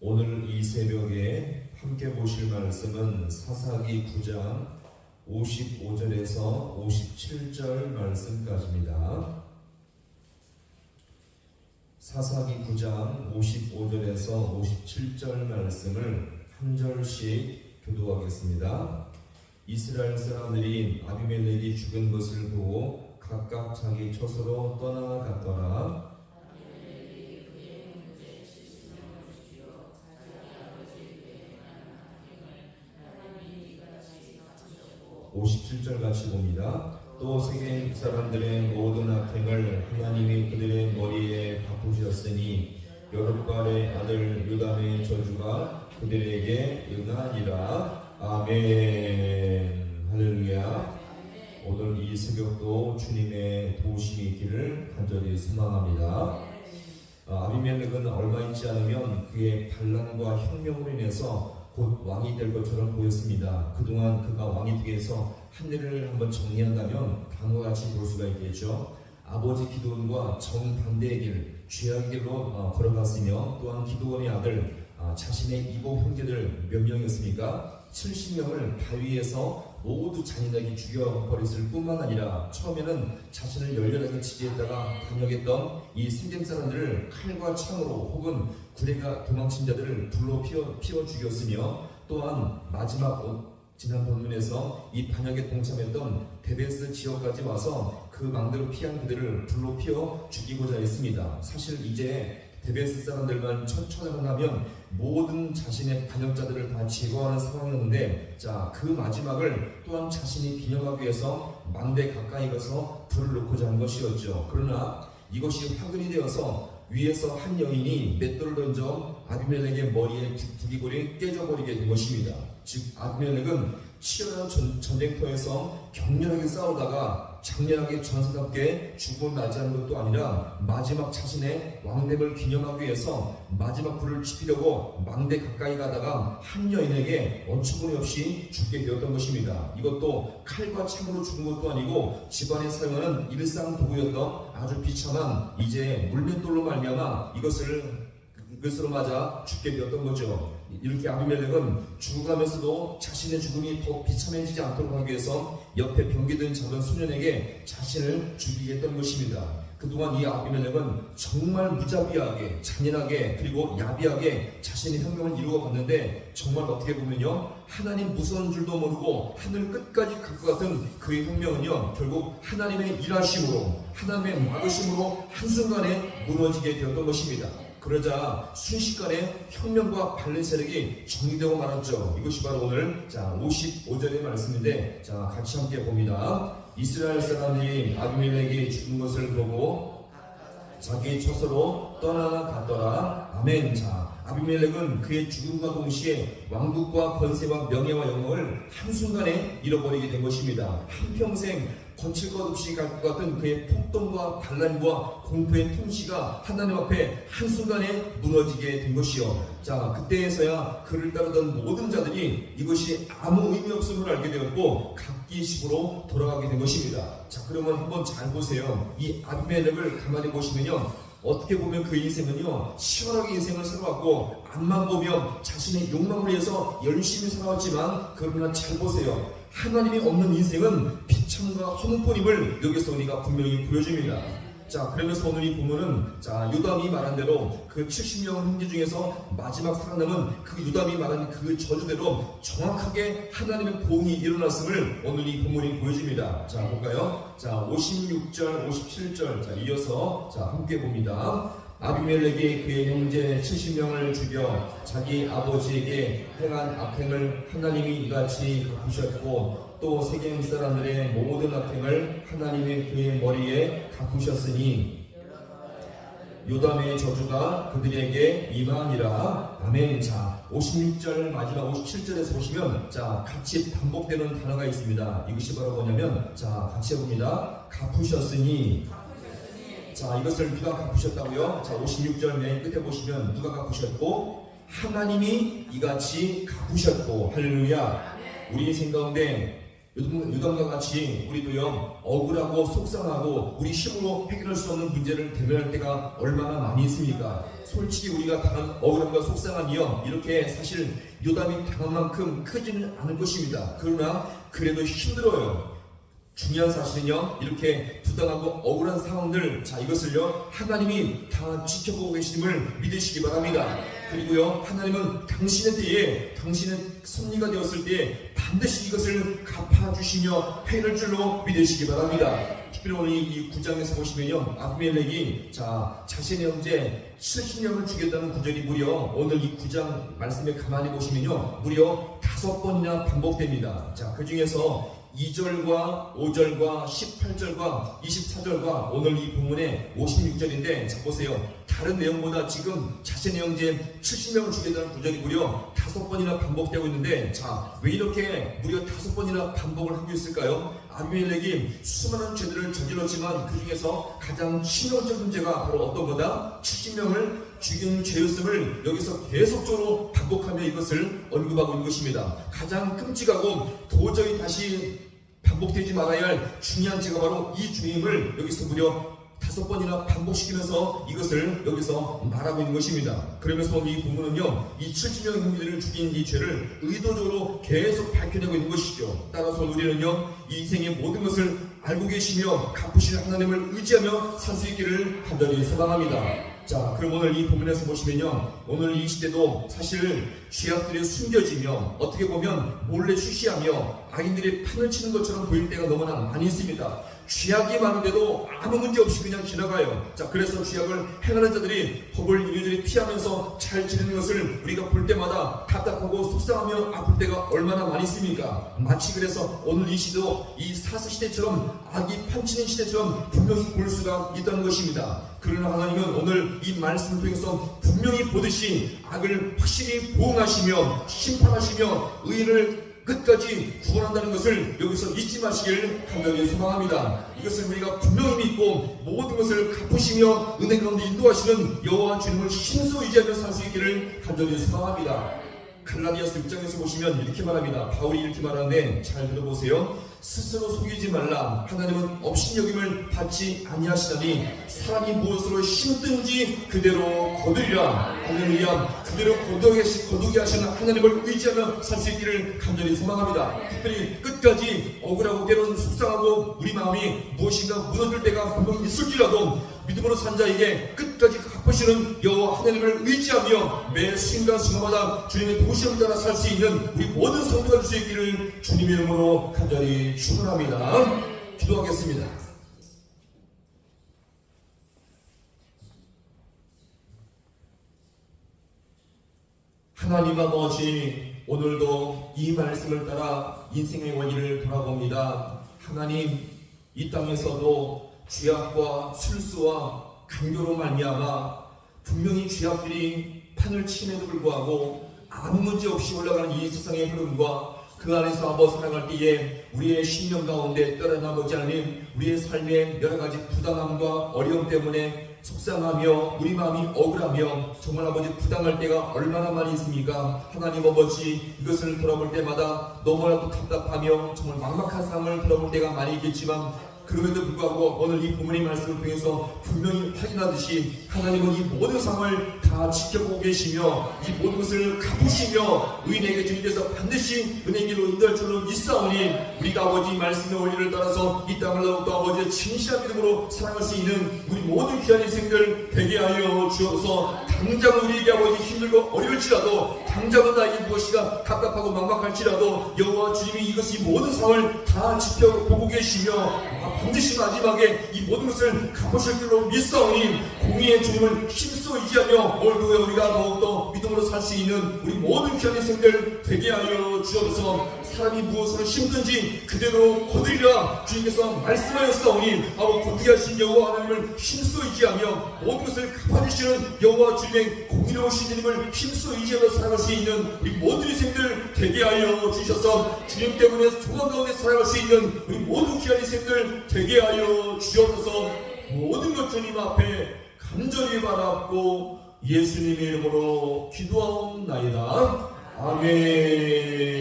오늘 이 새벽에 함께 보실 말씀은 사사기 9장 55절에서 57절 말씀까지입니다. 사사기 9장 55절에서 57절 말씀을 한 절씩 교도하겠습니다. 이스라엘 사람들이 아비멜렉이 죽은 것을 보고 각각 자기 처소로 떠나갔더라. 57절 같이 봅니다. 또 세겜 사람들의 모든 악행을 하나님이 그들의 머리에 갚으셨으니 여룻발의 아들 요담의 저주가 그들에게 응하니라. 아멘. 할렐루야. 오늘 이 새벽도 주님의 도우심이 있기를 간절히 소망합니다. 아비멜렉은 얼마 있지 않으면 그의 반란과 혁명으로 인해서 곧 왕이 될 것처럼 보였습니다. 그동안 그가 왕이 되기 위해서 한 일을 한번 정리한다면 다음과 같이 볼 수가 있겠죠. 아버지 기드온과 정반대의 길, 죄악의 길로 걸어갔으며, 또한 기드온의 아들 자신의 이복 형제들 몇 명이었습니까? 70명을 바위에서 모두 잔인하게 죽여버렸을 뿐만 아니라 처음에는 자신을 열렬하게 지지했다가 반역했던 이 세겜 사람들을 칼과 창으로 혹은 구레가 도망친 자들을 불로 피워 죽였으며, 또한 마지막 지난 본문에서 이 반역에 동참했던 데베스 지역까지 와서 그 망대로 피한 그들을 불로 피워 죽이고자 했습니다. 사실 이제 데베스 사람들만 처단하면 모든 자신의 반역자들을 다 제거하는 상황이었는데, 그 마지막을 또한 자신이 기념하기 위해서 망대 가까이 가서 불을 놓고자 한 것이었죠. 그러나 이것이 화근이 되어서 위에서 한 여인이 맷돌을 던져 아비멜렉의 머리에 두기골이 깨져버리게 된 것입니다. 즉 아비멜렉은 치열한 전쟁터에서 격렬하게 싸우다가 장렬하게 전사답게 죽음을 맞이하는 것도 아니라 마지막 자신의 왕됨을 기념하기 위해서 마지막 불을 지피려고 망대 가까이 가다가 한 여인에게 어처구니 없이 죽게 되었던 것입니다. 이것도 칼과 창으로 죽은 것도 아니고 집안에 사용하는 일상 도구였던 아주 비참한 이제 물맷돌로 말미암아 이것으로 맞아 죽게 되었던 거죠. 이렇게 아비멜렉은 죽어가면서도 자신의 죽음이 더 비참해지지 않도록 하기 위해서 옆에 병기든 작은 소년에게 자신을 죽이게 했던 것입니다. 그동안 이 아비멜렉은 정말 무자비하게, 잔인하게, 그리고 야비하게 자신의 혁명을 이루어갔는데, 정말 어떻게 보면요, 하나님 무서운 줄도 모르고 하늘 끝까지 갈 것 같은 그의 혁명은요, 결국 하나님의 일하심으로, 하나님의 막으심으로 한순간에 무너지게 되었던 것입니다. 그러자 순식간에 혁명과 반란 세력이 정리되고 말았죠. 이것이 바로 오늘 55절의 말씀인데, 같이 함께 봅니다. 이스라엘 사람들이 아비멜렉이 죽은 것을 보고 자기 처소로 떠나갔더라. 아멘. 아비멜렉은 그의 죽음과 동시에 왕국과 권세와 명예와 영광을 한순간에 잃어버리게 된 것입니다. 한평생 거칠 것 없이 갈 것 같은 그의 폭동과 반란과 공포의 통치가 하나님 앞에 한순간에 무너지게 된 것이요. 그때에서야 그를 따르던 모든 자들이 이것이 아무 의미 없음을 알게 되었고 각기 집으로 돌아가게 된 것입니다. 그러면 한번 잘 보세요. 이 아비멜렉을 가만히 보시면요, 어떻게 보면 그 인생은요, 시원하게 인생을 살아왔고, 앞만 보면 자신의 욕망을 위해서 열심히 살아왔지만, 그러나 잘 보세요. 하나님이 없는 인생은 비참과 허무뿐임을 여기서 우리가 분명히 보여줍니다. 그러면서 오늘 이 본문은 요담이 말한 대로 그 70명 형제 중에서 마지막 살아남은 그 요담이 말한 그 저주대로 정확하게 하나님의 보응이 일어났음을 오늘 이 본문이 보여줍니다. 볼까요? 56절, 57절 이어서 함께 봅니다. 아비멜렉이 그의 형제 70명을 죽여 자기 아버지에게 행한 악행을 하나님이 이같이 갚으셨고, 또 세겜 사람들의 모든 악행을 하나님이 그의 머리에 갚으셨으니 요담의 저주가 그들에게 임하니라. 아멘. 56절 마지막 57절에서 보시면 같이 반복되는 단어가 있습니다. 이것이 바로 뭐냐면 같이 해봅니다. 갚으셨으니. 이것을 누가 갚으셨다고요? 56절 맨 끝에 보시면 누가 갚으셨고 하나님이 이같이 갚으셨고. 할렐루야. 우리 인생 가운데 요담과 같이 우리도요 억울하고 속상하고 우리 힘으로 해결할 수 없는 문제를 대면할 때가 얼마나 많이 있습니까? 솔직히 우리가 당한 억울함과 속상함이요 이렇게 사실 요담이 당한 만큼 크지는 않을 것입니다. 그러나 그래도 힘들어요. 중요한 사실은요 이렇게 부당하고 억울한 상황들 이것을요 하나님이 다 지켜보고 계심을 믿으시기 바랍니다. 그리고요 하나님은 당신의 때에 당신의 섭리가 되었을 때에 반드시 이것을 갚아주시며 해낼 줄로 믿으시기 바랍니다. 특별히 오늘 이 9장에서 보시면요 아비멜렉이 자신의 형제 70명을 죽였다는 구절이 무려 오늘 이 9장 말씀에 가만히 보시면요 무려 5번이나 반복됩니다. 그 중에서 2절과 5절과 18절과 24절과 오늘 이 본문의 56절인데 보세요. 다른 내용보다 지금 자신의 형제 70명을 죽였다는 구절이 무려 5번이나 반복되고 있는데 왜 이렇게 무려 5번이나 반복을 하고 있을까요? 아비멜렉이 수많은 죄들을 저질렀지만 그 중에서 가장 치명적인 죄가 바로 어떤 거다? 70명을 죽인 죄였음을 여기서 계속적으로 반복하며 이것을 언급하고 있는 것입니다. 가장 끔찍하고 도저히 다시 반복되지 말아야 할 중요한 죄가 바로 이 죄임을 여기서 무려 5번이나 반복시키면서 이것을 여기서 말하고 있는 것입니다. 그러면서 이 본문은요 이 70명의 형제들을 죽인 이 죄를 의도적으로 계속 밝혀내고 있는 것이죠. 따라서 우리는요 이 인생의 모든 것을 알고 계시며 갚으실 하나님을 의지하며 살 수 있기를 간절히 소망합니다. 그럼 오늘 이 본문에서 보시면요 오늘 이 시대도 사실 죄악들이 숨겨지며 어떻게 보면 몰래 출시하며 악인들이 판을 치는 것처럼 보일 때가 너무나 많이 있습니다. 죄악이 많은데도 아무 문제 없이 그냥 지나가요. 그래서 죄악을 행하는 자들이 법을 이리저리 피하면서 잘 지내는 것을 우리가 볼 때마다 답답하고 속상하며 아플 때가 얼마나 많이 있습니까? 마치 그래서 오늘 이 시대도 이 사사시대처럼 악이 판치는 시대처럼 분명히 볼 수가 있다는 것입니다. 그러나 하나님은 오늘 이 말씀을 통해서 분명히 보듯이 악을 확실히 보응하시며 심판하시며 의인을 끝까지 구원한다는 것을 여기서 잊지 마시길 간절히 소망합니다. 이것을 우리가 분명히 믿고 모든 것을 갚으시며 은혜 가운데 인도하시는 여호와 주님을 힘써 의지하며 살 수 있기를 간절히 소망합니다. 갈라디아서 6장에서 보시면 이렇게 말합니다. 바울이 이렇게 말하는데 잘 들어보세요. 스스로 속이지 말라. 하나님은 업신여김을 받지 아니하시나니 사람이 무엇으로 힘든지 그대로 거두리라. 할렐루야. 그대로 거두게 하시는 하나님을 의지하며 살 수 있기를 간절히 소망합니다. 특별히 끝까지 억울하고 때로는 속상하고 우리 마음이 무엇인가 무너질 때가 분명 있을지라도 믿음으로 산 자에게 끝까지 갚으시는 여호와 하나님을 의지하며 매 순간순간마다 주님의 도우심을 따라 살 수 있는 우리 모든 성도가 될 수 있기를 주님의 이름으로 간절히 축원합니다. 기도하겠습니다. 하나님 아버지, 오늘도 이 말씀을 따라 인생의 원인을 돌아봅니다. 하나님, 이 땅에서도 죄악과 술수와 간교로 말미암아 분명히 죄악들이 판을 치임에도 불구하고 아무 문제 없이 올라가는 이 세상의 흐름과 그 안에서 한번 살아갈 때에 우리의 심령 가운데 떠나나보지 않는 우리의 삶의 여러 가지 부당함과 어려움 때문에 속상하며 우리 마음이 억울하며 정말 아버지 부당할 때가 얼마나 많이 있습니까? 하나님 아버지, 이것을 돌아볼 때마다 너무나도 답답하며 정말 막막한 삶을 돌아볼 때가 많이 있겠지만 그럼에도 불구하고 오늘 이 부모님 말씀을 통해서 분명히 확인하듯이 하나님은 이 모든 상황을 다 지켜보고 계시며 이 모든 것을 갚으시며 의인에게 주님께서 반드시 은혜의 길로 인도할 줄로 믿사오니 우리가 아버지 말씀의 원리를 따라서 이 땅을 더욱더 아버지의 진실한 믿음으로 살아갈 수 있는 우리 모든 귀한 인생들 되게 하여 주옵소서. 당장 우리에게 아버지 힘들고 어려울지라도 당장은 나에게 무엇이가 답답하고 막막할지라도 여호와 주님이 이것이 모든 상황을 다 지켜보고 계시며 반드시 마지막에 이 모든 것을 갚으실 줄로 믿사오니 공의의 주님을 힘써 의지하며 오늘도 우리가 더욱더 믿음으로 살 수 있는 우리 모든 귀한 인생들 되게 하여 주옵소서. 사람이 무엇으로 힘든지 그대로 거두리라 주님께서 말씀하였사오니 거두게 하신 여호와 하나님을 힘써 의지하며 모든 것을 갚아주시는 여호와 주님의 공의로우신 주님을 힘써 의지하며 살아갈 수 있는 우리 모든 인생들 되게 하여 주셔서 주님 때문에 소망 가운데 살아갈 수 있는 우리 모든 귀한 인생들 되게 하여 주옵소서. 모든 것 주님 앞에 간절히 바라고 예수님의 이름으로 기도하옵나이다. 아멘.